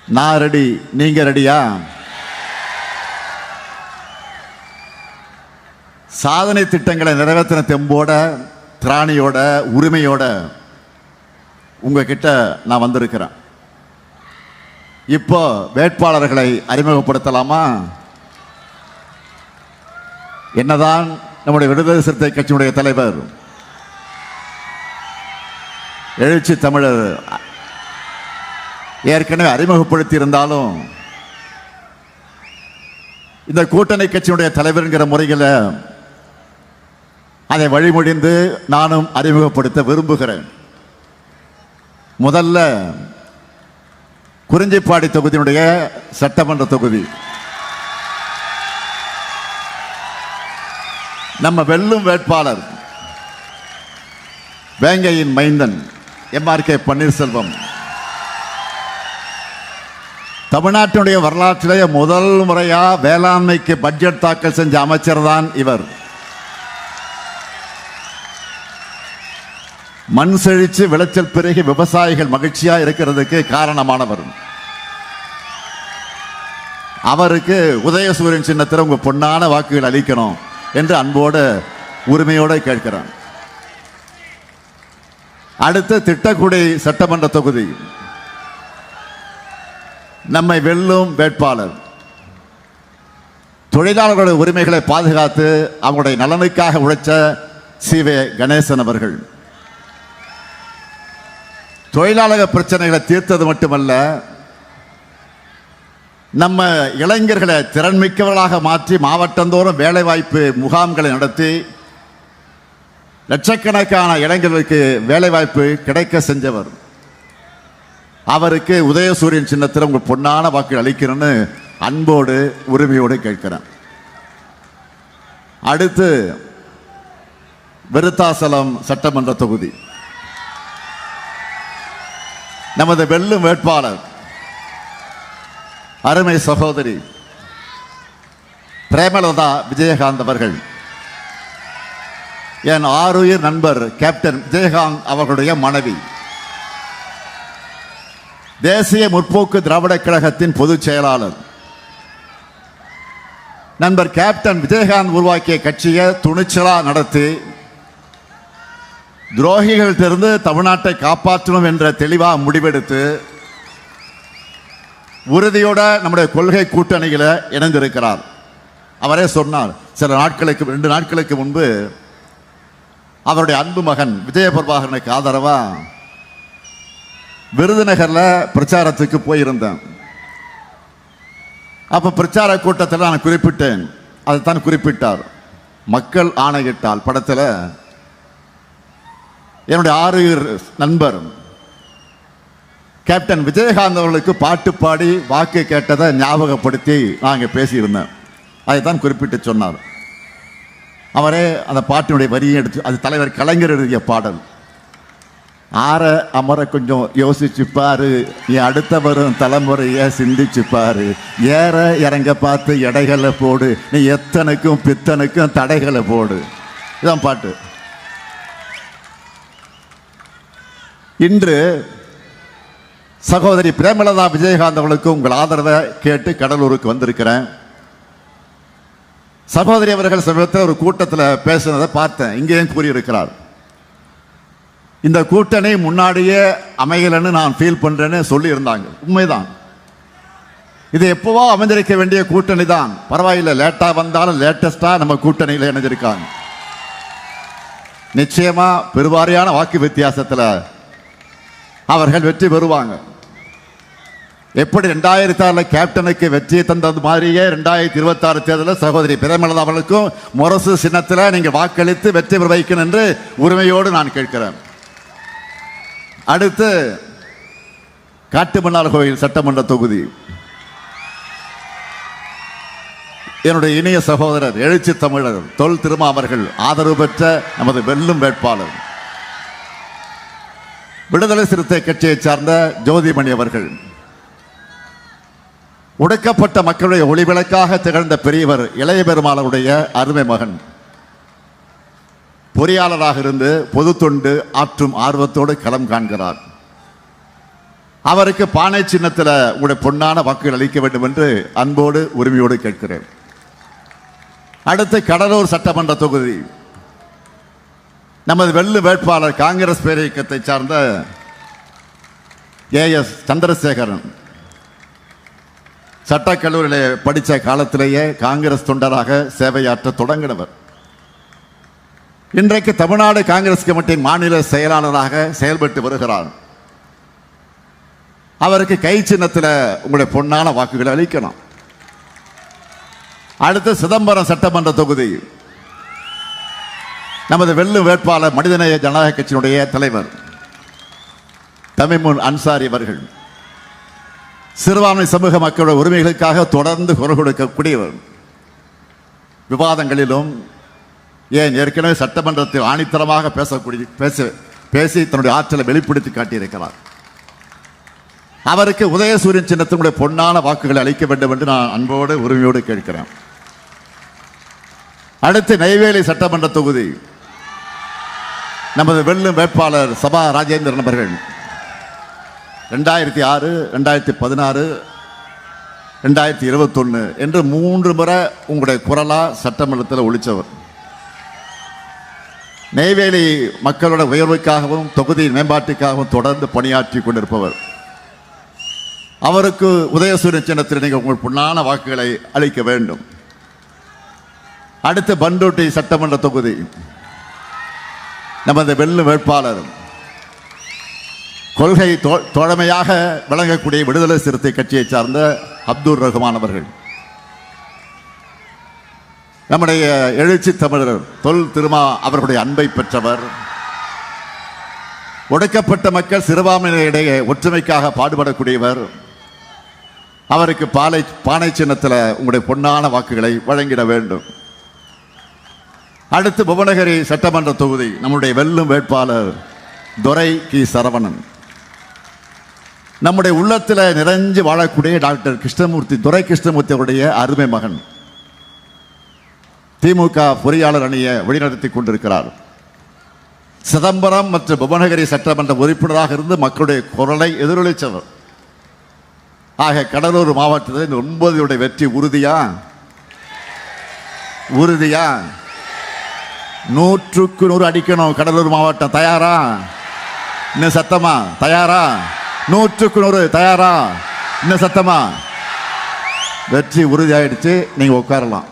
நான் ரெடி, நீங்க ரெடியா? சாதனை திட்டங்களை நிறைவேற்றின தெம்போட, திராணியோட, உரிமையோட உங்ககிட்ட நான் வந்திருக்கிறேன். இப்போ வேட்பாளர்களை அறிமுகப்படுத்தலாமா? என்னதான் நம்முடைய விடுதலை சிறுத்தை கட்சியினுடைய தலைவர் எழுச்சி தமிழர் ஏற்கனவே அறிமுகப்படுத்தி இருந்தாலும், இந்த கூட்டணி கட்சியினுடைய தலைவர் என்கிற முறையில் அதை வழிமொழிந்து நானும் அறிமுகப்படுத்த விரும்புகிறேன். முதல்ல குறிஞ்சிப்பாடி தொகுதியினுடைய சட்டமன்ற தொகுதி, நம்ம வெல்லும் வேட்பாளர் வேங்கையின் மைந்தன் எம்.ஆர்.கே. பன்னீர்செல்வம். தமிழ்நாட்டினுடைய வரலாற்றிலேயே முதல் முறையா வேளாண்மைக்கு பட்ஜெட் தாக்கல் செஞ்ச அமைச்சர் தான் இவர். மண் செழிச்சு விளைச்சல் பெருகி விவசாயிகள் மகிழ்ச்சியா இருக்கிறதுக்கு காரணமானவர். அவருக்கு உதயசூரியன் சின்னத்தில் உங்க பொன்னான வாக்குகள் அளிக்கணும் என்று அன்போடு உரிமையோடு கேட்கிறான். அடுத்து திட்டக்குடி சட்டமன்ற தொகுதி, நம்மை வெல்லும் வேட்பாளர் தொழிலாளர்களுடைய உரிமைகளை பாதுகாத்து அவங்களுடைய நலனுக்காக உழைச்ச சி.வே. கணேசன் அவர்கள். தொழிலாளர் பிரச்சனைகளை தீர்த்தது மட்டுமல்ல, நம்ம இளைஞர்களை திறன்மிக்கவர்களாக மாற்றி மாவட்டந்தோறும் வேலைவாய்ப்பு முகாம்களை நடத்தி லட்சக்கணக்கான இளைஞர்களுக்கு வேலைவாய்ப்பு கிடைக்க செஞ்சவர். அவருக்கு உதயசூரியன் சின்னத்தில் உங்கள் பொன்னான வாக்கு அளிக்கிறேன்னு அன்போடு உரிமையோடு கேட்கிறேன். அடுத்து விருத்தாசலம் சட்டமன்ற தொகுதி, நமது வெல்லும் வேட்பாளர் அருமை சகோதரி பிரேமலதா விஜயகாந்த் அவர்கள். என் ஆருயிர் நண்பர் கேப்டன் விஜயகாந்த் அவர்களுடைய மனைவி. தேசிய முற்போக்கு திராவிட கழகத்தின் பொதுச் செயலாளர். நண்பர் கேப்டன் விஜயகாந்த் உருவாக்கிய கட்சியை துணிச்சலா நடத்தி துரோகிகளிலிருந்து தமிழ்நாட்டை காப்பாற்றணும் என்ற தெளிவாக முடிவெடுத்து உறுதியோட நம்முடைய கொள்கை கூட்டணியில் இணைந்திருக்கிறார். அவரே சொன்னார், சில நாட்களுக்கு 2 நாட்களுக்கு முன்பு அவருடைய அன்பு மகன் விஜயபிரபாகரனுக்கு ஆதரவா விருதுநகரில் பிரச்சாரத்துக்கு போயிருந்தேன். அப்போ பிரச்சார கூட்டத்தில் நான் குறிப்பிட்டேன், அதைத்தான் குறிப்பிட்டார். மக்கள் ஆணையிட்டால் படத்தில் என்னுடைய ஆருயிர் நண்பர் கேப்டன் விஜயகாந்த் அவர்களுக்கு பாட்டு பாடி வாக்கு கேட்டதை ஞாபகப்படுத்தி நாங்கள் பேசியிருந்தேன். அதைத்தான் குறிப்பிட்டு சொன்னார். அவரே அந்த பாட்டினுடைய வரியை எடுத்து, அது தலைவர் கலைஞர் எழுதிய பாடல். ஆற அமர கொஞ்சம் யோசிச்சு பாரு, என் அடுத்த வரும் தலைமுறைய சிந்திச்சு பாரு, ஏற இறங்க பார்த்து எடைகளை போடு, நீ எத்தனுக்கும் பித்தனுக்கும் தடைகளை போடு. இதான் பாட்டு. இன்று சகோதரி பிரேமலதா விஜயகாந்த் அவர்களுக்கு உங்கள் ஆதரவை கேட்டு கடலூருக்கு வந்திருக்கிறேன். சகோதரி அவர்கள் சமீபத்தில் ஒரு கூட்டத்தில் பேசுனதை பார்த்தேன். இங்கேயும் கூறியிருக்கிறார், இந்த கூட்டணி முன்னாடியே அமையலன்னு நான் ஃபீல் பண்றேன்னு சொல்லி இருந்தாங்க. உண்மைதான், இது எப்பவோ அமைந்திருக்க வேண்டிய கூட்டணி தான். பரவாயில்லை, லேட்டா வந்தாலும் லேட்டஸ்டா நம்ம கூட்டணியில் இணைஞ்சிருக்காங்க. நிச்சயமா பெருவாரியான வாக்கு வித்தியாசத்தில் அவர்கள் வெற்றி பெறுவாங்க. எப்படி 2006 கேப்டனுக்கு வெற்றியை தந்தது மாதிரியே 2026 தேர்தலில் சகோதரி பிரேமலதா அவர்களுக்கும் முரசு சின்னத்தில் நீங்கள் வாக்களித்து வெற்றி பெற வைக்கணும் என்று உரிமையோடு நான் கேட்கிறேன். அடுத்து காட்டுமன்னார் கோயில் சட்டமன்ற தொகுதி, என்னுடைய இனிய சகோதரர் எழுச்சி தமிழர் தொல் திருமா அவர்கள் ஆதரவு பெற்ற நமது வெல்லும் வேட்பாளர் விடுதலை சிறுத்தை கட்சியை சார்ந்த ஜோதிமணி அவர்கள். உடைக்கப்பட்ட மக்களுடைய ஒளிவிளக்காக திகழ்ந்த பெரியவர் இளைய பெருமாளுடைய அருமை மகன். பொறியாளராக இருந்து பொது தொண்டு ஆற்றும் ஆர்வத்தோடு களம் காண்கிறார். அவருக்கு பானை சின்னத்தில் உங்களுடைய பொன்னான வாக்குகள் அளிக்க வேண்டும் என்று அன்போடு உரிமையோடு கேட்கிறேன். அடுத்து கடலூர் சட்டமன்ற தொகுதி நமது வெள்ளு வேட்பாளர் காங்கிரஸ் பேரியக்கத்தை சார்ந்த AS சந்திரசேகரன் சட்டக்கல்லூரியிலே படித்த காலத்திலேயே காங்கிரஸ் தொண்டராக சேவையாற்ற தொடங்கினவர். இன்றைக்கு தமிழ்நாடு காங்கிரஸ் கமிட்டியின் மாநில செயலாளராக செயல்பட்டு வருகிறார். அவருக்கு கை சின்னத்தில் உங்களுடைய பொன்னான வாக்குகளை அளிக்கணும். அடுத்து சிதம்பரம் சட்டமன்ற தொகுதி நமது வெள்ளு வேட்பாளர் மனிதநேய ஜனநாயக கட்சியினுடைய தலைவர் தமிமுன் அன்சாரி அவர்கள் சிறுபான்மை சமூக மக்களுடைய உரிமைகளுக்காக தொடர்ந்து குரல் கொடுக்கக்கூடியவர். விவாதங்களிலும் ஏன் ஏற்கனவே சட்டமன்றத்தில் ஆணித்தரமாக பேசி தன்னுடைய ஆற்றலை வெளிப்படுத்தி காட்டியிருக்கிறார். அவருக்கு உதயசூரியன் சின்னத்தினுடைய பொன்னான வாக்குகளை அளிக்க வேண்டும் என்று நான் அன்போடு உரிமையோடு கேட்கிறேன். அடுத்து நெய்வேலி சட்டமன்ற தொகுதி நமது வெல்லும் வேட்பாளர் சபா ராஜேந்திரன் அவர்கள் 2006, 2016, 2021 என்று 3 முறை உங்களுடைய குரலா சட்டமன்றத்தில் ஒழித்தவர். நெய்வேலி மக்களோட உயர்வுக்காகவும் தொகுதியின் மேம்பாட்டுக்காகவும் தொடர்ந்து பணியாற்றி கொண்டிருப்பவர். அவருக்கு உதயசூரியன் சின்னத்தில் நீங்கள் உங்கள் பொன்னான வாக்குகளை அளிக்க வேண்டும். அடுத்து பண்டூட்டி சட்டமன்ற தொகுதி நமது வெல்லும் வேட்பாளர் கொள்கை தோழமையாக விளங்கக்கூடிய விடுதலை சிறுத்தை கட்சியை சார்ந்த அப்துல் ரஹ்மான் அவர்கள். நம்முடைய எழுச்சி தமிழர் தொல் திருமா அவர்களுடைய அன்பை பெற்றவர். ஒடுக்கப்பட்ட மக்கள் சிறுபான்மையினரிடையே ஒற்றுமைக்காக பாடுபடக்கூடியவர். அவருக்கு பானை சின்னத்தில் உங்களுடைய பொன்னான வாக்குகளை வழங்கிட வேண்டும். அடுத்து புவனகிரி சட்டமன்ற தொகுதி நம்முடைய வெல்லும் வேட்பாளர் துரை கி சரவணன். நம்முடைய உள்ளத்தில் நிறைஞ்சு வாழக்கூடிய டாக்டர் கிருஷ்ணமூர்த்தி, துரை கிருஷ்ணமூர்த்தி அவருடைய அருமை மகன். திமுக பொறியாளர் அணியை வழிநடத்தி கொண்டிருக்கிறார். சிதம்பரம் மற்றும் புவனகிரி சட்டமன்ற உறுப்பினராக இருந்து மக்களுடைய குரலை எதிரொலித்தவர். ஆக கடலூர் மாவட்டத்தில் 9 வெற்றி உறுதியா? 100க்கு 100 அடிக்கணும். கடலூர் மாவட்டம் தயாரா? இன்னும் சத்தமா தயாரா? 100க்கு 100 தயாரா? இன்னும் சத்தமா? வெற்றி உறுதியாயிடுச்சு. நீங்க உட்காரலாம்.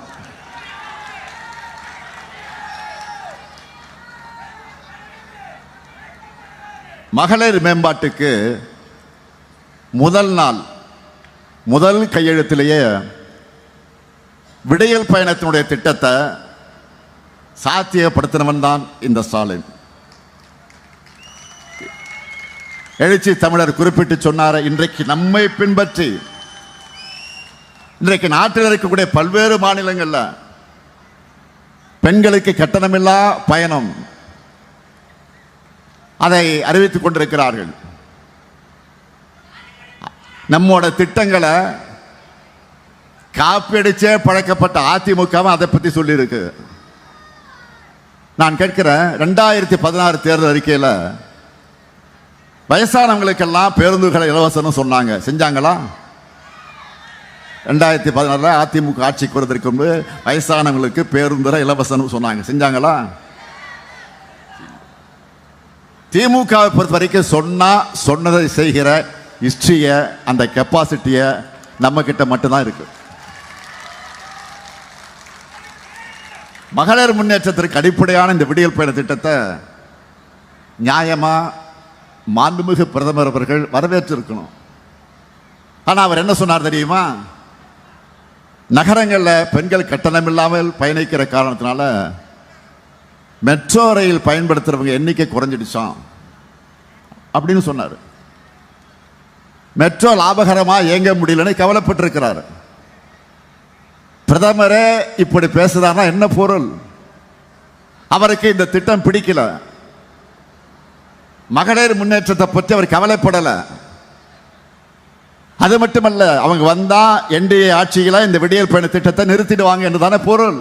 மகளிர் மேம்பாட்டுக்கு முதல் நாள் முதல் கையெழுத்திலேயே விடியல் பயணத்தினுடைய திட்டத்தை சாத்தியப்படுத்தினவன் தான் இந்த ஸ்டாலின். எழுச்சி தமிழர் குறிப்பிட்டு சொன்னார, இன்றைக்கு நம்மை பின்பற்றி இன்றைக்கு நாட்டில் இருக்கக்கூடிய பல்வேறு மாநிலங்களில் பெண்களுக்கு கட்டணமில்லா பயணம் அதை அறிவித்துக் கொண்டிருக்கிறார்கள். நம்மோட திட்டங்களை காப்பியடிச்சே பழக்கப்பட்ட அதிமுக அதை பற்றி சொல்லியிருக்கு. நான் கேட்கிறேன், 2016 தேர்தல் அறிக்கையில் வயசானவங்களுக்கெல்லாம் பேருந்துகளை இலவசம் சொன்னாங்க, செஞ்சாங்களா? 2016 அதிமுக ஆட்சிக்கு வருவதற்கு முன்பு வயசானவங்களுக்கு பேருந்துரை இலவசம் சொன்னாங்க, செஞ்சாங்களா? திமுகவை பொறுத்த வரைக்கும் சொன்னதை செய்கிற ஹிஸ்டரிய, அந்த கெப்பாசிட்டிய நம்ம கிட்ட மட்டும்தான் இருக்கு. மகளிர் முன்னேற்றத்திற்கு அடிப்படையான இந்த விடியல் பயண திட்டத்தை நியாயமா மாண்புமிகு பிரதமர் அவர்கள் வரவேற்றிருக்கணும். ஆனால் அவர் என்ன சொன்னார் தெரியுமா? நகரங்களில் பெண்கள் கட்டணம் இல்லாமல் பயணிக்கிற காரணத்தினால மெட்ரோ ரயில் பயன்படுத்துறவங்க எண்ணிக்கை குறைஞ்சிடுச்சான் அப்படின்னு சொன்னார். மெட்ரோ லாபகரமா இயங்க முடியலன்னு கவலைப்பட்டிருக்கிறார். பிரதமரே இப்படி பேசுறாருன்னா என்ன பொருள்? அவருக்கு இந்த திட்டம் பிடிக்கல. மகளிர் முன்னேற்றத்தை பற்றி அவர் கவலைப்படல. அது மட்டுமல்ல, அவங்க வந்தா என்டிஏ ஆட்சியில இந்த விடியல் பயண திட்டத்தை நிறுத்திடுவாங்க என்றுதானே பொருள்.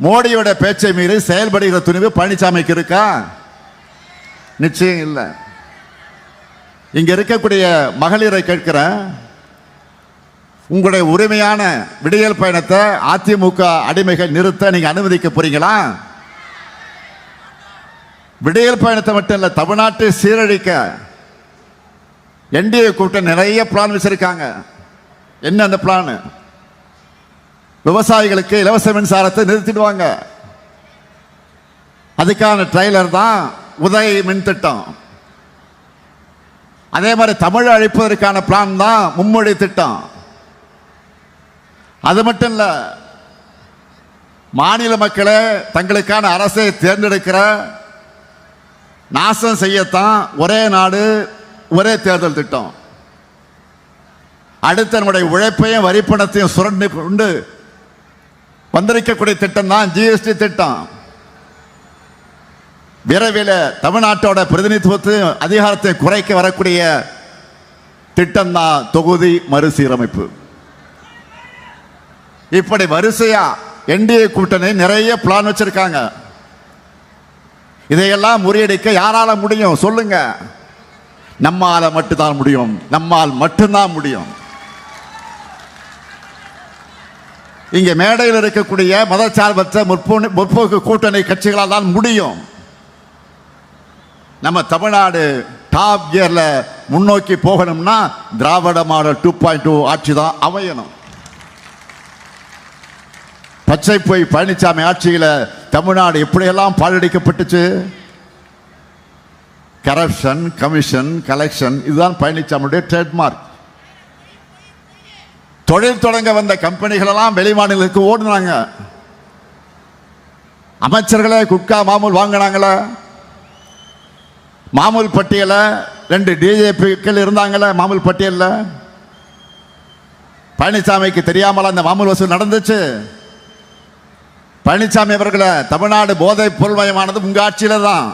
மோடியோட பேச்சை மீறி செயல்படுகிற துணிவு பழனிசாமிக்கு இருக்கா? நிச்சயம் இல்லை. இங்க இருக்கக்கூடிய மகளிரை கேட்கிறேன், உங்களுடைய உரிமையான விடியல் பயணத்தை அதிமுக அடிமைகள் நிறுத்த நீங்க அனுமதிக்க போறீங்களா? விடியல் பயணத்தை மட்டும் இல்ல, தமிழ்நாட்டை சீரழிக்க என்டிஏ கூட்டம் நிறைய பிளான் வச்சிருக்காங்க. என்ன அந்த பிளான்? விவசாயிகளுக்கு இலவச மின்சாரத்தை நிறுத்திடுவாங்க. அதுக்கான ட்ரைலர் தான் உதய் மின் திட்டம். அதே மாதிரி தமிழ் அழிப்பதற்கான பிளான் தான் மும்மொழி திட்டம். அது மட்டும் இல்ல, மாநில மக்களை தங்களுக்கான அரசை தேர்ந்தெடுக்கிற நாசம் செய்யத்தான் ஒரே நாடு ஒரே தேர்தல் திட்டம். அடுத்த நம்முடைய உழைப்பையும் வரிப்பணத்தையும் சுரண்டி கொண்டு வந்திருக்கக்கூடிய திட்டம் தான் ஜிஎஸ்டி திட்டம். விரைவில் தமிழ்நாட்டோட பிரதிநிதித்துவத்தையும் அதிகாரத்தை குறைக்க வரக்கூடிய திட்டம் தான் தொகுதி மறுசீரமைப்பு. இப்படி வரிசையா என்டிஏ கூட்டணி நிறைய பிளான் வச்சிருக்காங்க. இதையெல்லாம் முறியடிக்க யாரால முடியும் சொல்லுங்க? நம்மால மட்டும்தான் முடியும், நம்மால் மட்டும்தான் முடியும். இங்க மேடையில் இருக்கக்கூடிய மதச்சார்பற்ற முற்போக்கு கூட்டணி கட்சிகளால் தான் முடியும். நம்ம தமிழ்நாடு டாப் கியர்ல முன்னோக்கி போகணும்னா திராவிட மாடல் 2.2 ஆட்சி தான் அமையணும். பச்சை போய் பழனிசாமி ஆட்சியில தமிழ்நாடு எப்படியெல்லாம் பாழடிக்கப்பட்டுச்சு. கரப்ஷன், கமிஷன், கலெக்ஷன், இதுதான் பழனிசாமியுடைய ட்ரேட்மார்க். தொழில் தொடங்க வந்த கம்பெனிகள் எல்லாம் வெளிமாநிலங்களுக்கு ஓடுனாங்க. அமைச்சர்களே குட்கா மாமூல் வாங்கினாங்களே, மாமூல் பட்டியல 2 டிஜிபிக்கள் இருந்தாங்களே மாமூல் பட்டியல்ல. பழனிசாமிக்கு தெரியாமல அந்த மாமூல் வசூல் நடந்துச்சு. பழனிசாமி அவர்களை தமிழ்நாடு போதை பொருள்மயமானது உங்க ஆட்சியில தான்.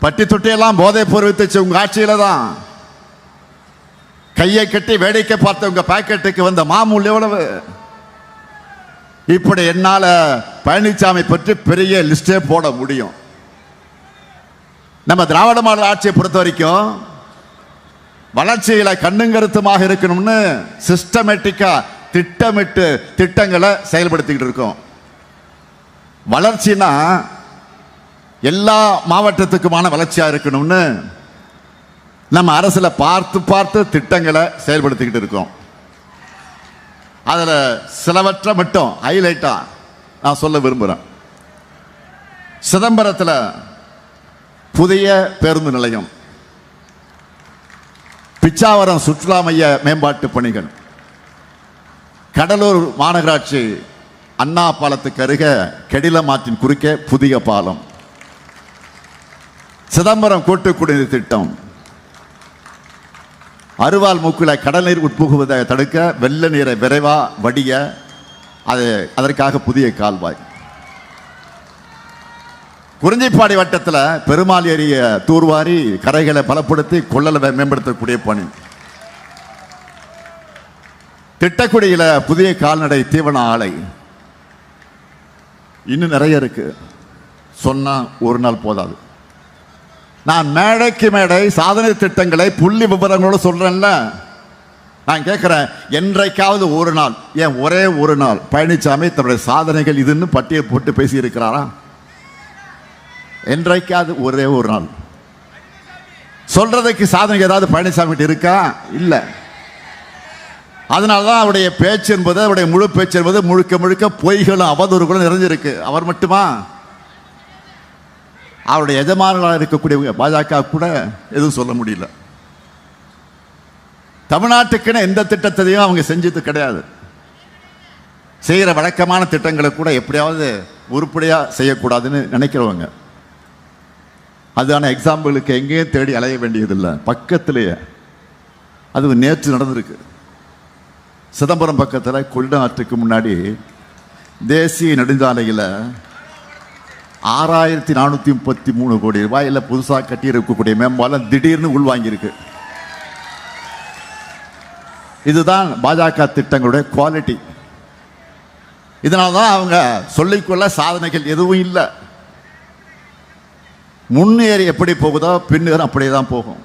பட்டி தொட்டியெல்லாம் போதை பொருள் வித்துச்சு உங்க ஆட்சியில தான். கையை கட்டி வேடிக்கை பார்த்த உங்க பாக்கெட்டுக்கு வந்த மாமூல் எவ்வளவு? இப்படி என்னால பழனிசாமி பற்றி பெரிய லிஸ்டே போட முடியும். நம்ம திராவிட மாடல் ஆட்சியை பொறுத்த வரைக்கும் வளர்ச்சியில கண்ணுங்கருத்துமாக இருக்கணும்னு சிஸ்டமேட்டிக்கா திட்டமிட்டு திட்டங்களை செயல்படுத்திக்கிட்டு இருக்கோம். வளர்ச்சினா எல்லா மாவட்டத்துக்குமான வளர்ச்சியா இருக்கணும்னு நம்ம அரசுல பார்த்து பார்த்து திட்டங்களை செயல்படுத்திக்கிட்டு இருக்கோம். அதுல சிலவற்றை மட்டும் ஹைலைட்டா நான் சொல்ல விரும்புறேன். சிதம்பரத்தில் புதிய பேருந்து நிலையம், பிச்சாவரம் சுற்றுலா மைய மேம்பாட்டு பணிகள், கடலூர் மாநகராட்சி அண்ணா பாலத்துக்கு அருகே கெடிலமாற்றின் குறுக்கே புதிய பாலம், சிதம்பரம் கூட்டு குடிநீர் திட்டம், அருவாள் மூக்கில் கடல் நீர் உட்புகுவதை தடுக்க வெள்ள நீரை விரைவா வடிய அதற்காக புதிய கால்வாய், குறிஞ்சிப்பாடி வட்டத்தில் பெருமாள் ஏரிய தூர்வாரி கரைகளை பலப்படுத்தி கொள்ளலை மேம்படுத்தக்கூடிய பணி, திட்டக்குடியில புதிய கால்நடை தீவன ஆலை, இன்னும் நிறைய இருக்கு. சொன்னா ஒரு நாள் போதாது. நான் மேடைக்கு மேடை சாதனை திட்டங்களை புள்ளி விவரங்களோடு சொல்றேன்ல. நான் கேட்கிறேன், என்றைக்காவது ஒரு நாள், ஏன் ஒரே ஒரு நாள் பழனிசாமி தன்னுடைய சாதனைகள் இதுன்னு பட்டியல் போட்டு பேசி இருக்கிறாரா? என்றைக்காவது ஒரே ஒரு நாள் சொல்றதுக்கு சாதனை ஏதாவது பழனிசாமி இருக்கா? இல்லை. அதனால்தான் அவருடைய பேச்சு என்பது, அவருடைய முழு பேச்சு என்பது முழுக்க முழுக்க பொய்களும் அவதூறுகளும் நிறைஞ்சிருக்கு. அவர் மட்டுமா? அவருடைய எஜமானர்களாக இருக்கக்கூடிய பாஜக கூட எதுவும் சொல்ல முடியல. தமிழ்நாட்டுக்குன்னு எந்த திட்டத்தையும் அவங்க செஞ்சது கிடையாது. செய்கிற வழக்கமான திட்டங்களை கூட எப்படியாவது உருப்படியா செய்யக்கூடாதுன்னு நினைக்கிறவங்க. அதுதான எக்ஸாம்பிளுக்கு எங்கேயும் தேடி அலைய வேண்டியதில்லை, பக்கத்திலேயே. அது நேற்று நடந்திருக்கு. சிதம்பரம் பக்கத்தில் கொள்ளாற்றுக்கு முன்னாடி தேசிய நெடுஞ்சாலையில் 6433 கோடி ரூபாயில் புதுசாக கட்டி இருக்கக்கூடிய மேம்பாலம் திடீர்னு உள்வாங்கியிருக்கு. இதுதான் பாஜக திட்டங்களுடைய குவாலிட்டி. இதனால்தான் அவங்க சொல்லிக்கொள்ள சாதனைகள் எதுவும் இல்லை. முன்னேறி எப்படி போகுதோ பின்னேறும் அப்படியே தான் போகும்.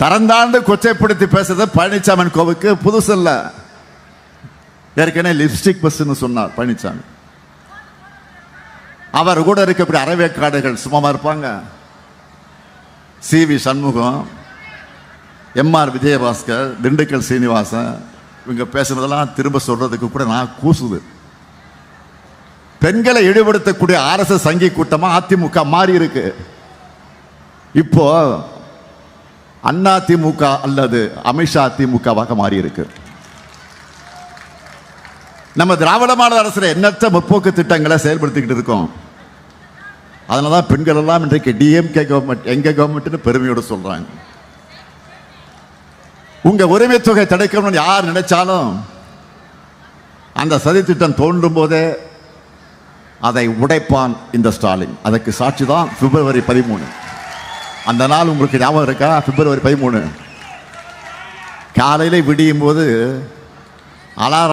தரந்தாண்டு கொச்சைப்படுத்தி பேசுறது பழனிசாமி கோவுக்கு புதுசு இல்ல. ஏற்கனவே லிப்ஸ்டிக் பஸ்ன்னு சொன்னார் பழனிசாமி. அவர் கூட இருக்கக்கூடிய அறவேக்காடுகள் சும்மா இருப்பாங்க. CV சண்முகம், MR விஜயபாஸ்கர், திண்டுக்கல் சீனிவாசன் இவங்க பேசுனதெல்லாம் திரும்ப சொல்றதுக்கு கூட நான் கூசுது. பெண்களை இழிவுபடுத்தக்கூடிய RSS சங்கி கூட்டமா அதிமுக மாறி இருக்கு. இப்போ அண்ணா திமுக அல்லது அமித்ஷா திமுகவாக மாறி இருக்கு. நம்ம திராவிட மாடல் அரசு எண்ணற்ற முற்போக்கு திட்டங்களை செயல்படுத்திக்கிட்டு இருக்கோம். அதனாலதான் பெண்கள் எல்லாம் இன்றைக்கு DMK கவர்மெண்ட் எங்க கவர்மெண்ட் பெருமையோடு சொல்றாங்க. உங்க உரிமை தொகை தடுக்கணும்னு யார் நினைச்சாலும் அந்த சதி திட்டம் தோன்றும் போதே அதை உடைப்பான் இந்த ஸ்டாலின். அதற்கு சாட்சி தான் பிப்ரவரி 13. அந்த நாள் உங்களுக்கு ஞாபகம் இருக்கா? பிப்ரவரி 13 காலையில விடியும் போது அலாரம்